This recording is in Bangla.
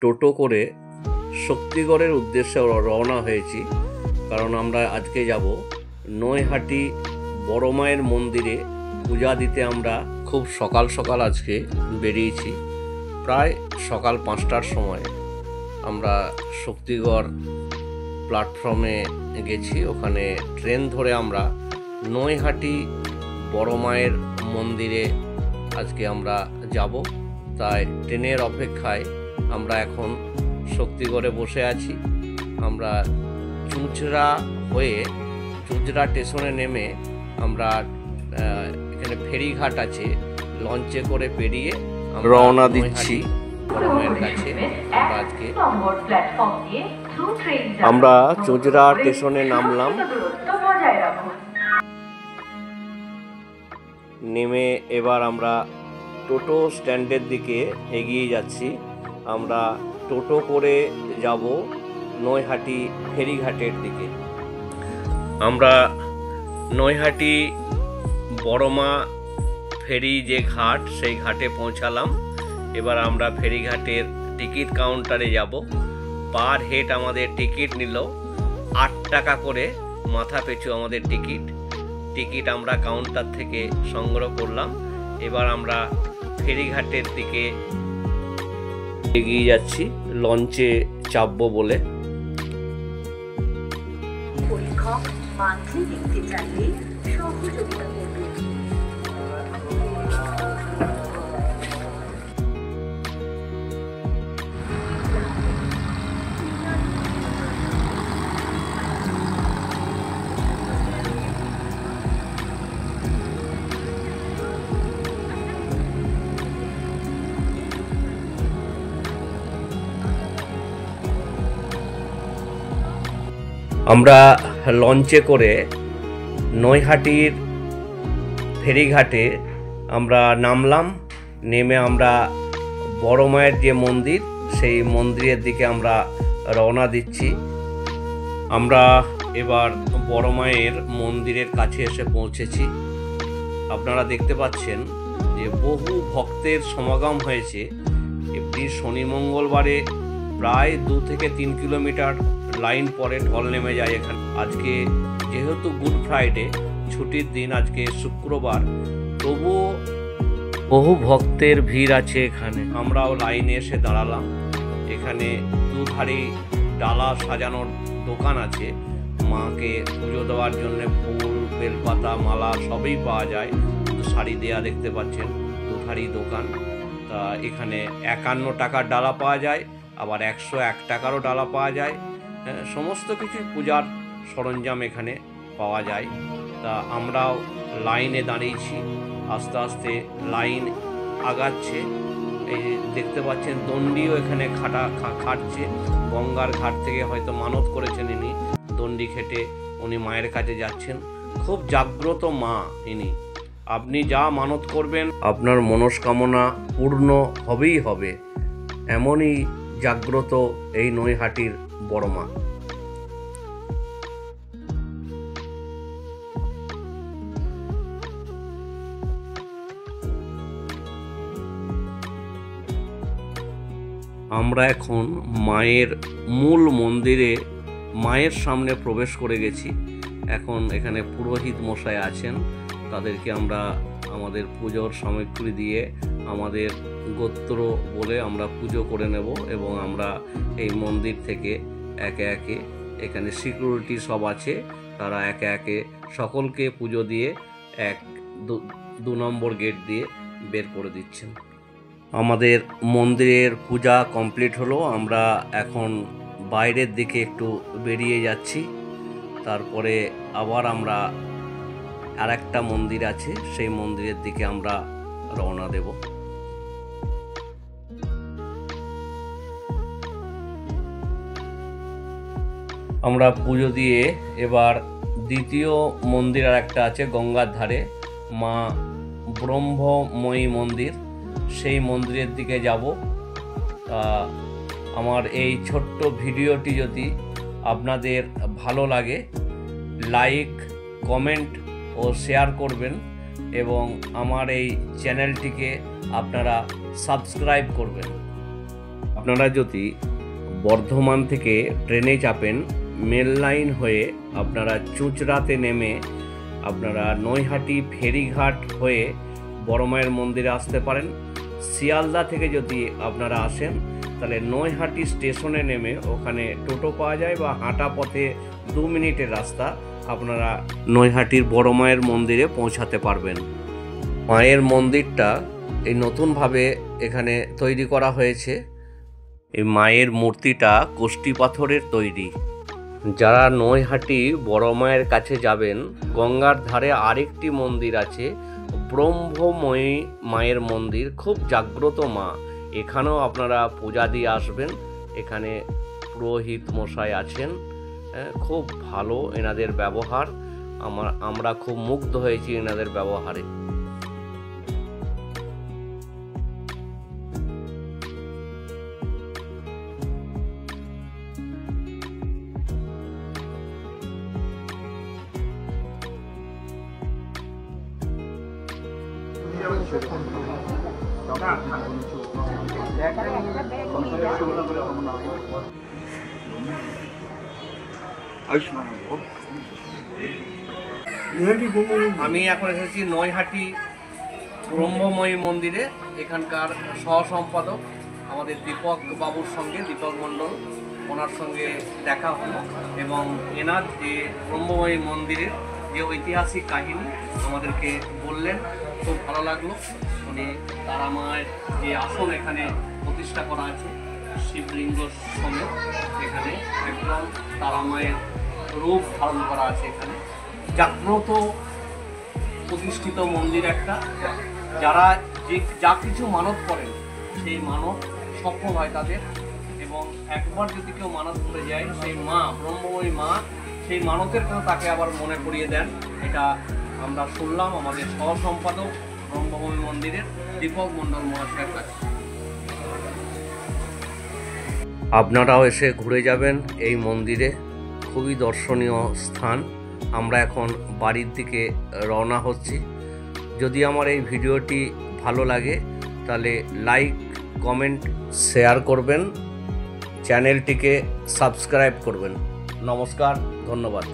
টোটো করে শক্তিগড়ের উদ্দেশ্যে রওনা হয়েছি, কারণ আমরা আজকে যাব নৈহাটি বড় মায়ের মন্দিরে পূজা দিতে। আমরা খুব সকাল সকাল আজকে বেরিয়েছি, প্রায় সকাল 5টার সময় আমরা শক্তিগড় প্ল্যাটফর্মে গেছি। ওখানে ট্রেন ধরে আমরা নৈহাটি বড় মায়ের মন্দিরে আজকে আমরা যাব। তাই ট্রেনের অপেক্ষায় আমরা এখন শক্তিগড়ে বসে আছি। আমরা চুঁচড়া হয়ে চুঁচড়া স্টেশনে নেমে আমরা এখানে ফেরিঘাট আছে, লঞ্চে করে পেরিয়ে রওনা দিচ্ছি বড় মায়ের কাছে। আমরা চুঁচড়া স্টেশনে নামলাম, নেমে এবার আমরা টোটো স্ট্যান্ডের দিকে এগিয়ে যাচ্ছি। আমরা টোটো করে যাব নৈহাটি ফেরিঘাটের দিকে। আমরা নৈহাটি বড়মা ফেরি যে ঘাট, সেই ঘাটে পৌঁছালাম। এবার আমরা ফেরিঘাটের টিকিট কাউন্টারে যাব। পার হেড আমাদের টিকিট নিল 8 টাকা করে, মাথা পিছু আমাদের টিকিট আমরা কাউন্টার থেকে সংগ্রহ করলাম। এবার আমরা ফেরিঘাটের দিকে এগিয়ে যাচ্ছি লঞ্চে চাপবো বলে। আমরা লঞ্চে করে নৈহাটির ফেরিঘাটে আমরা নামলাম। নেমে আমরা বড় মায়ের যে মন্দির, সেই মন্দিরের দিকে আমরা রওনা দিচ্ছি। আমরা এবার বড় মায়ের মন্দিরের কাছে এসে পৌঁছেছি। আপনারা দেখতে পাচ্ছেন যে বহু ভক্তের সমাগম হয়েছে। একটি শনি মঙ্গলবারে প্রায় 2 থেকে 3 কিলোমিটার লাইন পরে ঢল নেমে যায় এখানে। আজকে যেহেতু গুড ফ্রাইডে, ছুটির দিন, আজকে শুক্রবার, তবুও বহু ভক্তের ভিড় আছে এখানে। আমরাও লাইনে এসে দাঁড়ালাম। এখানে দুধারে ডালা সাজানোর দোকান আছে। মাকে পুজো দেওয়ার জন্য ফুল, বেলপাতা, মালা সবই পাওয়া যায়। শাড়ি দেয়া দেখতে পাচ্ছেন, দুধারি দোকান। তা এখানে 51 টাকার ডালা পাওয়া যায়, আবার 101 টাকারও ডালা পাওয়া যায়। সমস্ত কিছু পূজার সরঞ্জাম এখানে পাওয়া যায়। তা আমরাও লাইনে দাঁড়িয়েছি। আস্তে আস্তে লাইন আগাচ্ছে। এই দেখতে পাচ্ছেন দণ্ডিও এখানে খাটছে। গঙ্গার ঘাট থেকে হয়তো মানত করেছেন ইনি, দণ্ডি খেটে উনি মায়ের কাছে যাচ্ছেন। খুব জাগ্রত মা ইনি। আপনি যা মানত করবেন আপনার মনস্কামনা পূর্ণ হবেই হবে। এমনই জাগ্রত এই নৈহাটির বড় মা। আমরা এখন মায়ের মূল মন্দিরে মায়ের সামনে প্রবেশ করে গেছি। এখন এখানে পুরোহিত মশাই আছেন, তাদেরকে আমরা আমাদের পুজোর সামগ্রী দিয়ে আমাদের গোত্র বলে আমরা পুজো করে নেব। এবং আমরা এই মন্দির থেকে একে একে, এখানে সিকিউরিটি সব আছে, তারা একে একে সকলকে পুজো দিয়ে 2 নম্বর গেট দিয়ে বের করে দিচ্ছেন। আমাদের মন্দিরের পূজা কমপ্লিট হলো। আমরা এখন বাইরের দিকে একটু বেরিয়ে যাচ্ছি। তারপরে আবার আমরা আরেকটা মন্দির আছে, সেই মন্দিরের দিকে আমরা রওনা দেব। আমরা পুজো দিয়ে এবার দ্বিতীয় মন্দির আর একটা আছে গঙ্গার ধারে, মা ব্রহ্মময়ী মন্দির, সেই মন্দিরের দিকে যাব। আমার এই ছোট্ট ভিডিওটি যদি আপনাদের ভালো লাগে, লাইক, কমেন্ট ও শেয়ার করবেন এবং আমার এই চ্যানেলটিকে আপনারা সাবস্ক্রাইব করবেন। আপনারা যদি বর্ধমান থেকে ট্রেনে চাপেন, মেল লাইন হয়ে আপনারা চুঁচড়াতে নেমে আপনারা নৈহাটি ফেরিঘাট হয়ে বড় মায়ের মন্দিরে আসতে পারেন। শিয়ালদা থেকে যদি আপনারা আসেন তাহলে নৈহাটি স্টেশনে নেমে ওখানে টোটো পাওয়া যায় বা হাঁটা পথে 2 মিনিটের রাস্তা আপনারা নৈহাটির বড় মায়ের মন্দিরে পৌঁছাতে পারবেন। মায়ের মন্দিরটা এই নতুনভাবে এখানে তৈরি করা হয়েছে। এই মায়ের মূর্তিটা কোষ্টি পাথরের তৈরি। যারা নৈহাটি বড় মায়ের কাছে যাবেন, গঙ্গার ধারে আরেকটি মন্দির আছে ব্রহ্মময়ী মায়ের মন্দির, খুব জাগ্রত মা। এখানেও আপনারা পূজা দিয়ে আসবেন। এখানে পুরোহিত মশাই আছেন, খুব ভালো এনাদের ব্যবহার। আমরা খুব মুগ্ধ হয়েছি এনাদের ব্যবহারে। আমি এখন এসেছি নৈহাটি ব্রহ্মময়ী মন্দিরে। এখানকার সহ সম্পাদক আমাদের দীপক বাবুর সঙ্গে, দীপক মণ্ডল, ওনার সঙ্গে দেখা হলো এবং এনার যে ব্রহ্মময়ী মন্দিরের যে ঐতিহাসিক কাহিনী আমাদেরকে বললেন, খুব ভালো লাগলো। উনি তারা মায়ের যে আসন এখানে প্রতিষ্ঠা করা আছে শিবলিঙ্গ সমেত, এখানে একদম তারা মায়ের রূপ ধারণ করা আছে। এখানে জাগ্রত প্রতিষ্ঠিত মন্দির একটা। যারা যা কিছু মানত করেন সেই মানত সফল হয় তাদের, এবং একবার যদি কেউ মানত করে যায় সেই মা, ব্রহ্মময়ী মা, সেই মানতের কথা তাকে আবার মনে করিয়ে দেন। এটা আমরা শুনলাম আমাদের সহ সম্পাদক ব্রহ্মময়ী মন্দিরের দীপক মণ্ডল মহাশয়ের কাছে। আপনারাও এসে ঘুরে যাবেন এই মন্দিরে, খুবই দর্শনীয় স্থান। আমরা এখন বাড়ির দিকে রওনা হচ্ছি। যদি আমার এই ভিডিওটি ভালো লাগে তাহলে লাইক, কমেন্ট, শেয়ার করবেন, চ্যানেলটিকে সাবস্ক্রাইব করবেন। নমস্কার, ধন্যবাদ।